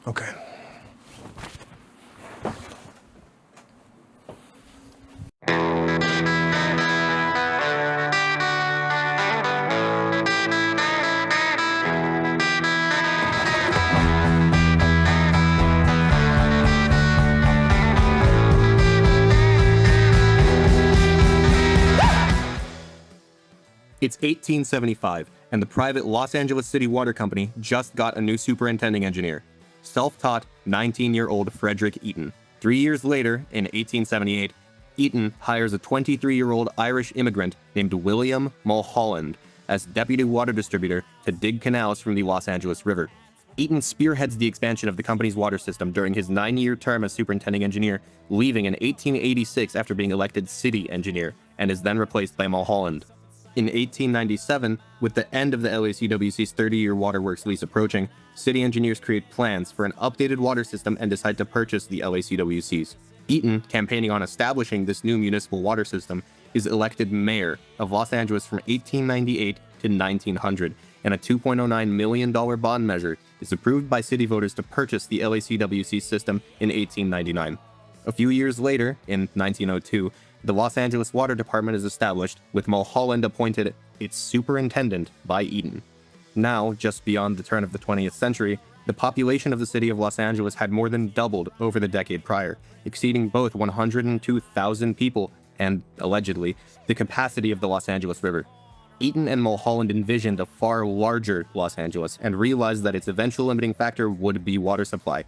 Okay. It's 1875, and the private Los Angeles City Water Company just got a new superintending engineer, self-taught 19-year-old Frederick Eaton. 3 years later, in 1878, Eaton hires a 23-year-old Irish immigrant named William Mulholland as deputy water distributor to dig canals from the Los Angeles River. Eaton spearheads the expansion of the company's water system during his 9-year term as superintending engineer, leaving in 1886 after being elected city engineer, and is then replaced by Mulholland. In 1897, with the end of the LACWC's 30-year waterworks lease approaching, city engineers create plans for an updated water system and decide to purchase the LACWCs. Eaton, campaigning on establishing this new municipal water system, is elected mayor of Los Angeles from 1898 to 1900, and a $2.09 million bond measure is approved by city voters to purchase the LACWC system in 1899. A few years later, in 1902, the Los Angeles Water Department is established, with Mulholland appointed its superintendent by Eaton. Now, just beyond the turn of the 20th century, the population of the city of Los Angeles had more than doubled over the decade prior, exceeding both 102,000 people and, allegedly, the capacity of the Los Angeles River. Eaton and Mulholland envisioned a far larger Los Angeles and realized that its eventual limiting factor would be water supply.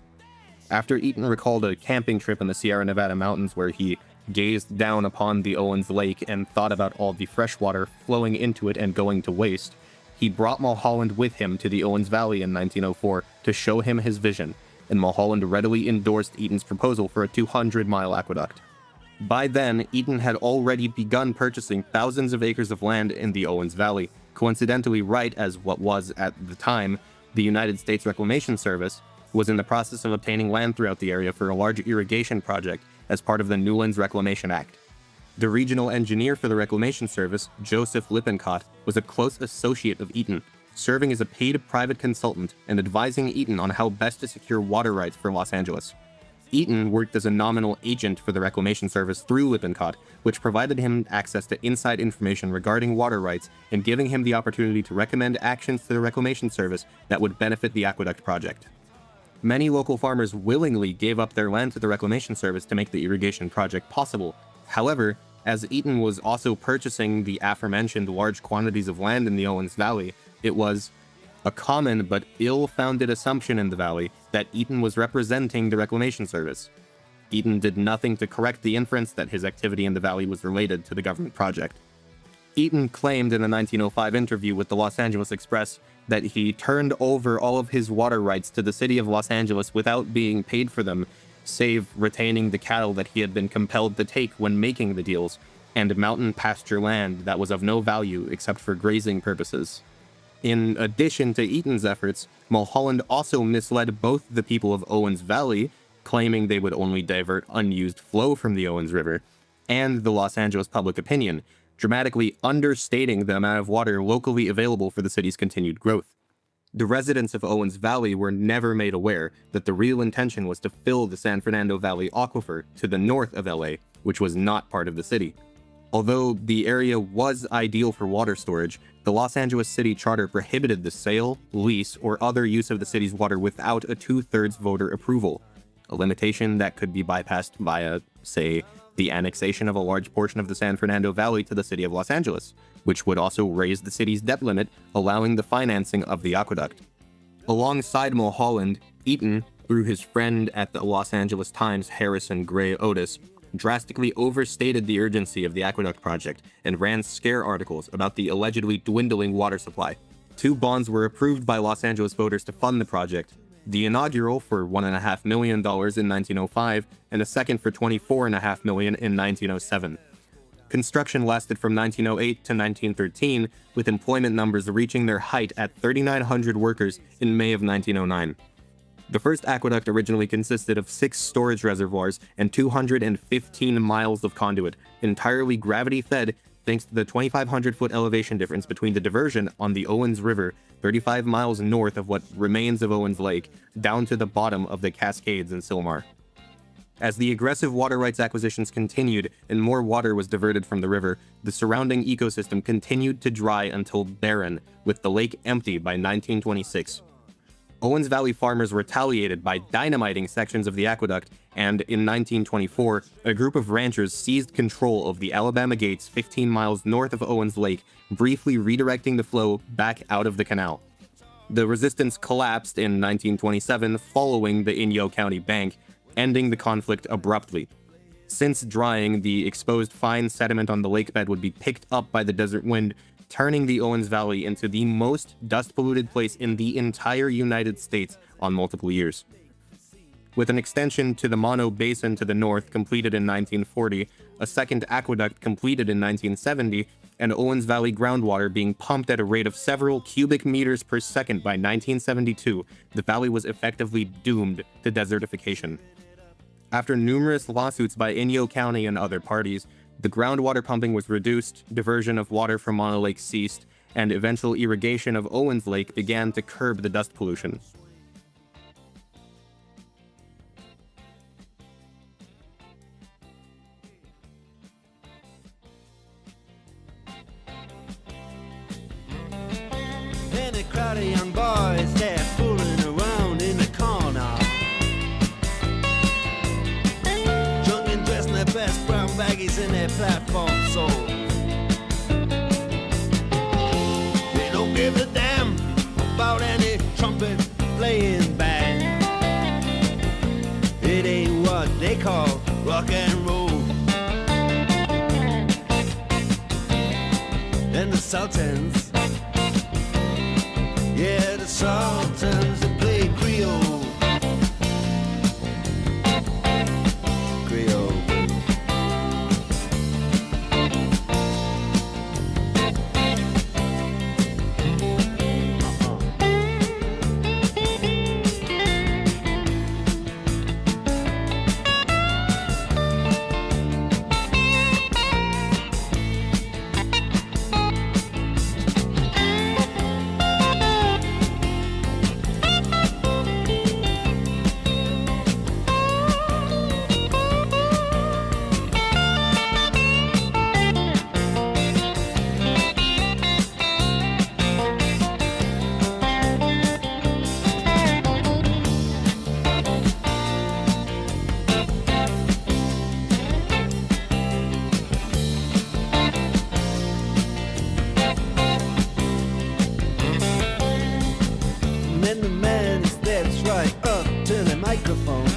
After Eaton recalled a camping trip in the Sierra Nevada mountains where he gazed down upon the Owens Lake and thought about all the fresh water flowing into it and going to waste, he brought Mulholland with him to the Owens Valley in 1904 to show him his vision, and Mulholland readily endorsed Eaton's proposal for a 200-mile aqueduct. By then, Eaton had already begun purchasing thousands of acres of land in the Owens Valley, coincidentally right as what was, at the time, the United States Reclamation Service was in the process of obtaining land throughout the area for a large irrigation project as part of the Newlands Reclamation Act. The regional engineer for the Reclamation Service, Joseph Lippincott, was a close associate of Eaton, serving as a paid private consultant and advising Eaton on how best to secure water rights for Los Angeles. Eaton worked as a nominal agent for the Reclamation Service through Lippincott, which provided him access to inside information regarding water rights and giving him the opportunity to recommend actions to the Reclamation Service that would benefit the aqueduct project. Many local farmers willingly gave up their land to the Reclamation Service to make the irrigation project possible. However, as Eaton was also purchasing the aforementioned large quantities of land in the Owens Valley, it was a common but ill-founded assumption in the valley that Eaton was representing the Reclamation Service. Eaton did nothing to correct the inference that his activity in the valley was related to the government project. Eaton claimed in a 1905 interview with the Los Angeles Express that he turned over all of his water rights to the city of Los Angeles without being paid for them, save retaining the cattle that he had been compelled to take when making the deals, and mountain pasture land that was of no value except for grazing purposes. In addition to Eaton's efforts, Mulholland also misled both the people of Owens Valley, claiming they would only divert unused flow from the Owens River, and the Los Angeles public opinion, dramatically understating the amount of water locally available for the city's continued growth. The residents of Owens Valley were never made aware that the real intention was to fill the San Fernando Valley aquifer to the north of LA, which was not part of the city. Although the area was ideal for water storage, the Los Angeles City Charter prohibited the sale, lease, or other use of the city's water without a 2/3 voter approval, a limitation that could be bypassed via, say, the annexation of a large portion of the San Fernando Valley to the city of Los Angeles, which would also raise the city's debt limit, allowing the financing of the aqueduct. Alongside Mulholland, Eaton, through his friend at the Los Angeles Times, Harrison Gray Otis, drastically overstated the urgency of the aqueduct project and ran scare articles about the allegedly dwindling water supply. 2 bonds were approved by Los Angeles voters to fund the project, the inaugural for $1.5 million in 1905, and a second for $24.5 million in 1907. Construction lasted from 1908 to 1913, with employment numbers reaching their height at 3,900 workers in May of 1909. The first aqueduct originally consisted of 6 storage reservoirs and 215 miles of conduit, entirely gravity-fed, thanks to the 2,500-foot elevation difference between the diversion on the Owens River, 35 miles north of what remains of Owens Lake, down to the bottom of the Cascades in Sylmar. As the aggressive water rights acquisitions continued and more water was diverted from the river, the surrounding ecosystem continued to dry until barren, with the lake empty by 1926. Owens Valley farmers retaliated by dynamiting sections of the aqueduct, and in 1924, a group of ranchers seized control of the Alabama Gates 15 miles north of Owens Lake, briefly redirecting the flow back out of the canal. The resistance collapsed in 1927 following the Inyo County Bank, ending the conflict abruptly. Since drying, the exposed fine sediment on the lakebed would be picked up by the desert wind, turning the Owens Valley into the most dust-polluted place in the entire United States on multiple years. With an extension to the Mono Basin to the north completed in 1940, a second aqueduct completed in 1970, and Owens Valley groundwater being pumped at a rate of several cubic meters per second by 1972, the valley was effectively doomed to desertification. After numerous lawsuits by Inyo County and other parties, the groundwater pumping was reduced, diversion of water from Mono Lake ceased, and eventual irrigation of Owens Lake began to curb the dust pollution. And a crowd of young boys, they're fooling around in the corner, drunk and dressed in their best brown baggies in their platform soles. They don't give a damn about any trumpet playing band. It ain't what they call rock and roll. And the Sultans, yeah, the Sultans that play Creole. Creole. And then the man steps right up to the microphone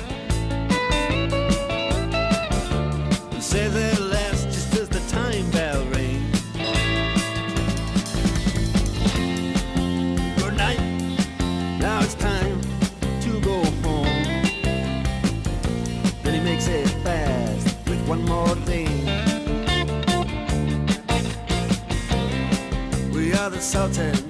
and says at last, just as the time bell rings, good night, now it's time to go home. Then he makes it fast with one more thing. We are the Sultans,